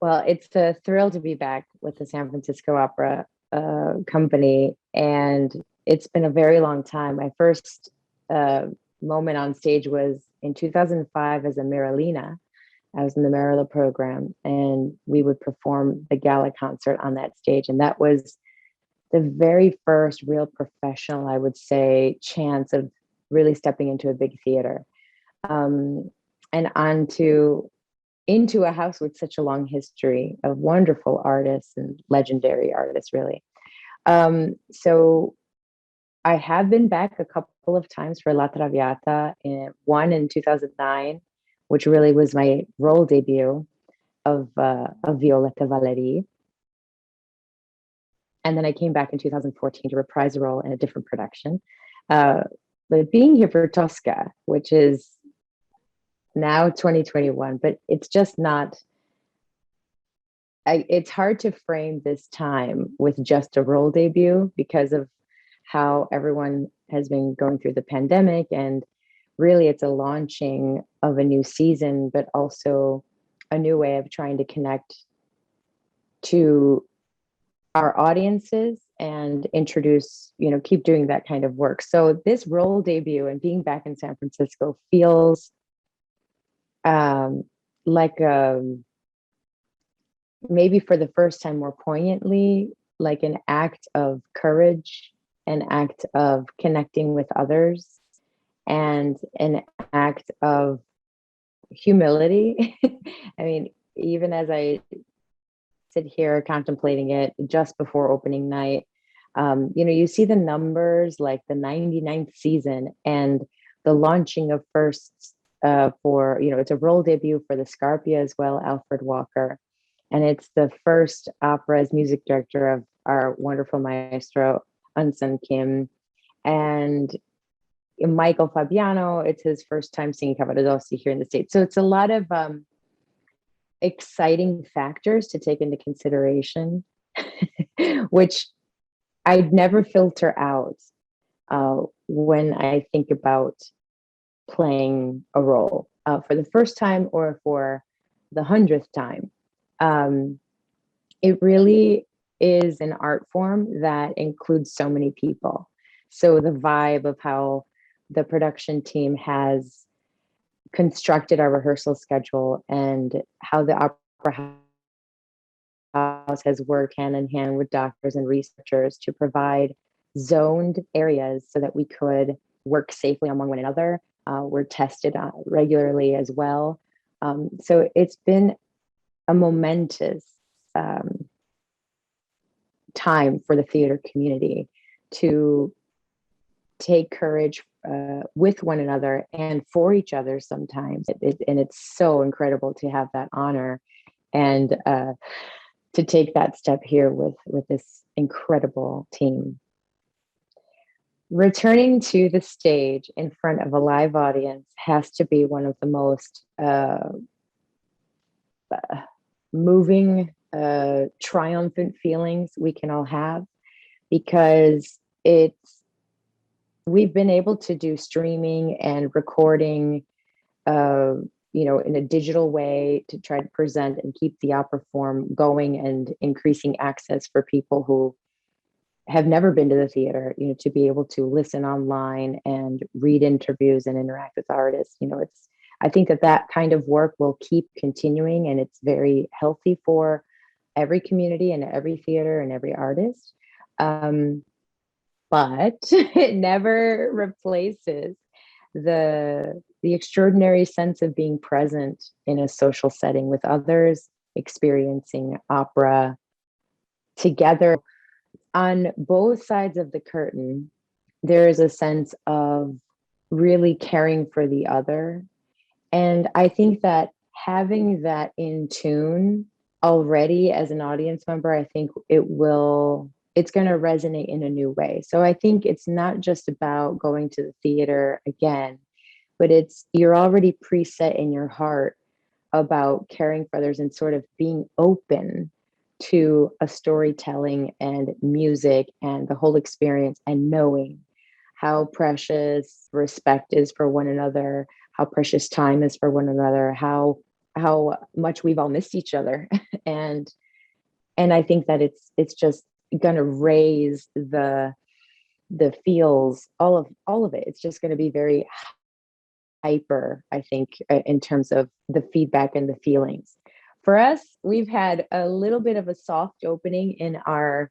Well, it's a thrill to be back with the San Francisco Opera Company, and it's been a very long time. My first uh, moment on stage was in 2005 as a Marilina. I was in the Marilla program, and we would perform the gala concert on that stage, and that was the very first real professional, I would say, chance of really stepping into a big theater, um, and onto into a house with such a long history of wonderful artists and legendary artists, really. So I have been back a couple of times for La Traviata, one in 2009, which really was my role debut of Violetta Valeri. And then I came back in 2014 to reprise a role in a different production. Uh, but being here for Tosca, which is now 2021, but it's just not, it's hard to frame this time with just a role debut because of how everyone has been going through the pandemic. And really, it's a launching of a new season, but also a new way of trying to connect to our audiences and introduce, keep doing that kind of work. So this role debut and being back in San Francisco feels um, like maybe for the first time more poignantly, like an act of courage, an act of connecting with others, and an act of humility. I mean, even as I sit here contemplating it just before opening night, you see the numbers like the 99th season and the launching of firsts for, it's a role debut for the Scarpia as well, Alfred Walker. And it's the first opera as music director of our wonderful maestro, Unsun Kim. And Michael Fabiano, it's his first time singing Cavaradossi here in the States. So it's a lot of exciting factors to take into consideration, which I'd never filter out when I think about playing a role for the first time or for the 100th time. It really is an art form that includes so many people. So the vibe of how the production team has constructed our rehearsal schedule and how the opera house has worked hand in hand with doctors and researchers to provide zoned areas so that we could work safely among one another. We're tested regularly as well. So it's been a momentous time for the theater community to take courage with one another and for each other sometimes. And it's so incredible to have that honor and to take that step here with this incredible team. Returning to the stage in front of a live audience has to be one of the most moving, triumphant feelings we can all have, because we've been able to do streaming and recording, in a digital way to try to present and keep the opera form going and increasing access for people who have never been to the theater, to be able to listen online and read interviews and interact with artists. I think that kind of work will keep continuing, and it's very healthy for every community and every theater and every artist. But it never replaces the extraordinary sense of being present in a social setting with others, experiencing opera together. On both sides of the curtain, there is a sense of really caring for the other. And I think that having that in tune already as an audience member, I think it's going to resonate in a new way. So I think it's not just about going to the theater again, but you're already preset in your heart about caring for others and sort of being open to a storytelling and music and the whole experience, and knowing how precious respect is for one another, how precious time is for one another, how how much we've all missed each other. and and I think that it's just gonna raise the feels, all of it. It's just gonna be very hyper, I think, in terms of the feedback and the feelings. For us, we've had a little bit of a soft opening in our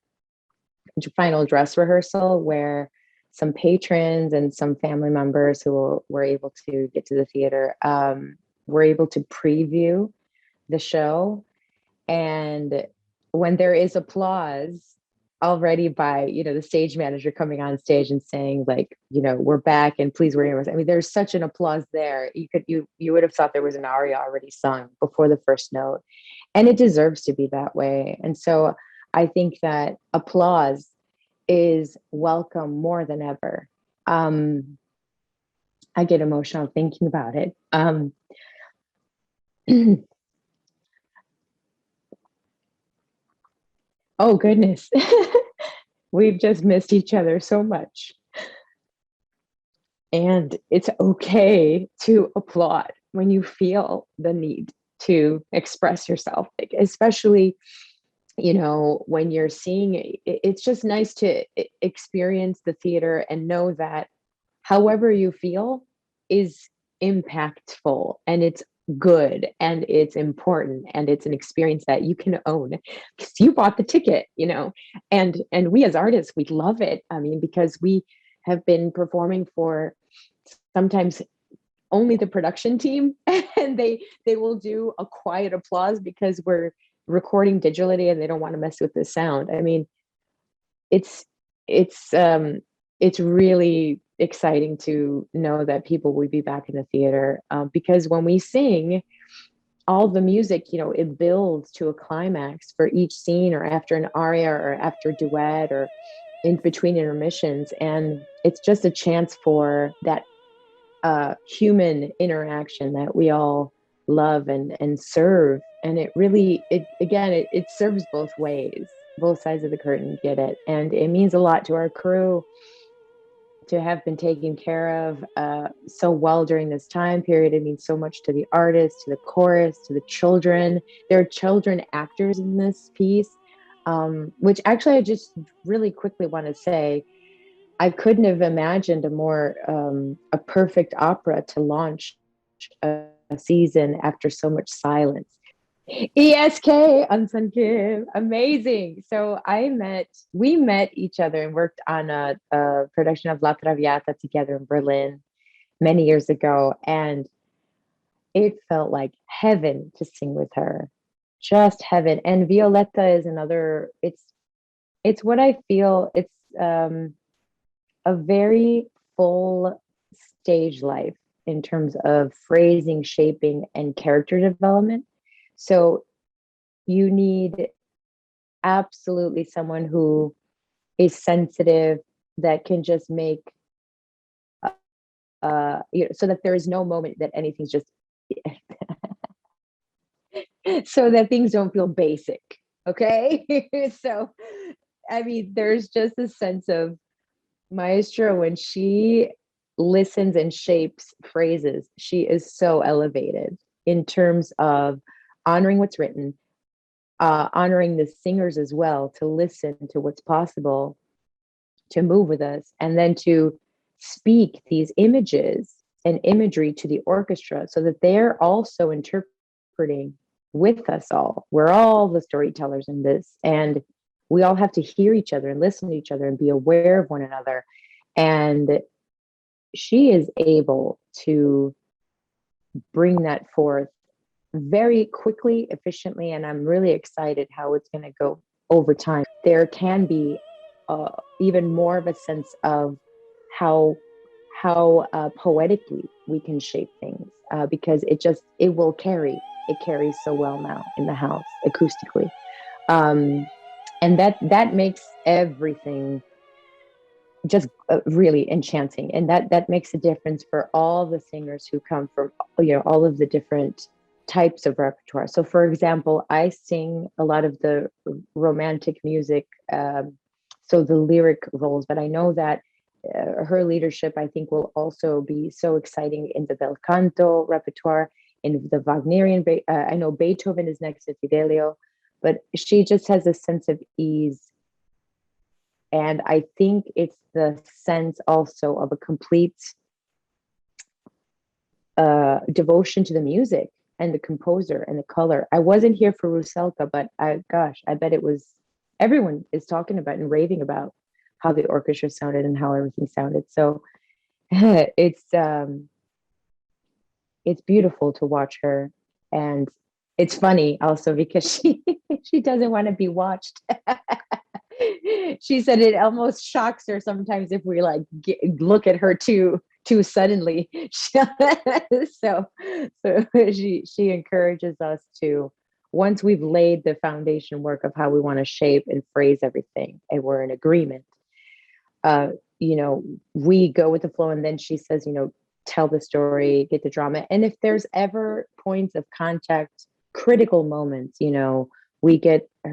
final dress rehearsal where some patrons and some family members who were able to get to the theater were able to preview the show. And when there is applause already by, the stage manager coming on stage and saying like, we're back and please wear your mask. I mean, there's such an applause there. You would have thought there was an aria already sung before the first note. And it deserves to be that way. And so I think that applause is welcome more than ever. I get emotional thinking about it. Oh goodness. We've just missed each other so much. And it's okay to applaud when you feel the need to express yourself, like, especially, when you're seeing it. It's just nice to experience the theater and know that however you feel is impactful and it's good and it's important and it's an experience that you can own because you bought the ticket, and we as artists, we love it. I mean, because we have been performing for sometimes only the production team and they will do a quiet applause because we're recording digitally and they don't want to mess with the sound. I mean, it's it's it's really exciting to know that people will be back in the theater, because when we sing, all the music, it builds to a climax for each scene or after an aria or after a duet or in between intermissions. And it's just a chance for that human interaction that we all love and serve. And it really, it serves both ways. Both sides of the curtain get it. And it means a lot to our crew to have been taken care of so well during this time period. It means so much to the artists, to the chorus, to the children. There are children actors in this piece, which actually I just really quickly want to say, I couldn't have imagined a perfect opera to launch a season after so much silence. ESK, Unsung Kim, amazing. So we met each other and worked on a production of La Traviata together in Berlin many years ago. And it felt like heaven to sing with her, just heaven. And Violetta is another, it's what I feel, it's a very full stage life in terms of phrasing, shaping, and character development. So you need absolutely someone who is sensitive, that can just make so that there is no moment that anything's just so that things don't feel basic. Okay. So I mean, there's just a sense of Maestro, when she listens and shapes phrases, she is so elevated in terms of honoring what's written, honoring the singers as well, to listen to what's possible, to move with us, and then to speak these images and imagery to the orchestra so that they're also interpreting with us all. We're all the storytellers in this, and we all have to hear each other and listen to each other and be aware of one another. And she is able to bring that forth very quickly, efficiently, and I'm really excited how it's going to go over time. There can be even more of a sense of how poetically we can shape things, because it will carry. It carries so well now in the house acoustically, and that makes everything just really enchanting, and that makes a difference for all the singers who come from all of the different types of repertoire. So for example, I sing a lot of the romantic music, so the lyric roles, but I know that her leadership, I think, will also be so exciting in the bel canto repertoire. in the Wagnerian. I know Beethoven is next to Fidelio, but she just has a sense of ease. And I think it's the sense also of a complete devotion to the music and the composer and the color. I wasn't here for Rusalka, but I bet it was, everyone is talking about and raving about how the orchestra sounded and how everything sounded. So it's beautiful to watch her. And it's funny also because she doesn't want to be watched. She said it almost shocks her sometimes if we like look at her too suddenly. so she encourages us to, once we've laid the foundation work of how we want to shape and phrase everything and we're in agreement, uh you know, we go with the flow, and then she says, you know, tell the story, get the drama, and if there's ever points of contact, critical moments, you know, we get you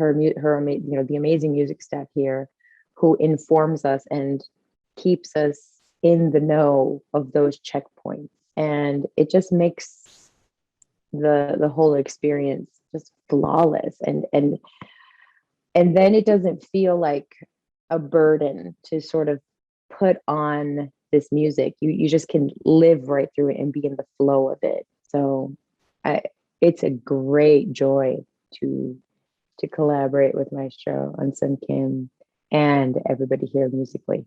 know, the amazing music staff here who informs us and keeps us in the know of those checkpoints, and it just makes the whole experience just flawless. And then it doesn't feel like a burden to sort of put on this music. You just can live right through it and be in the flow of it. So I it's a great joy to collaborate with Maestro on Sun Kim and everybody here musically.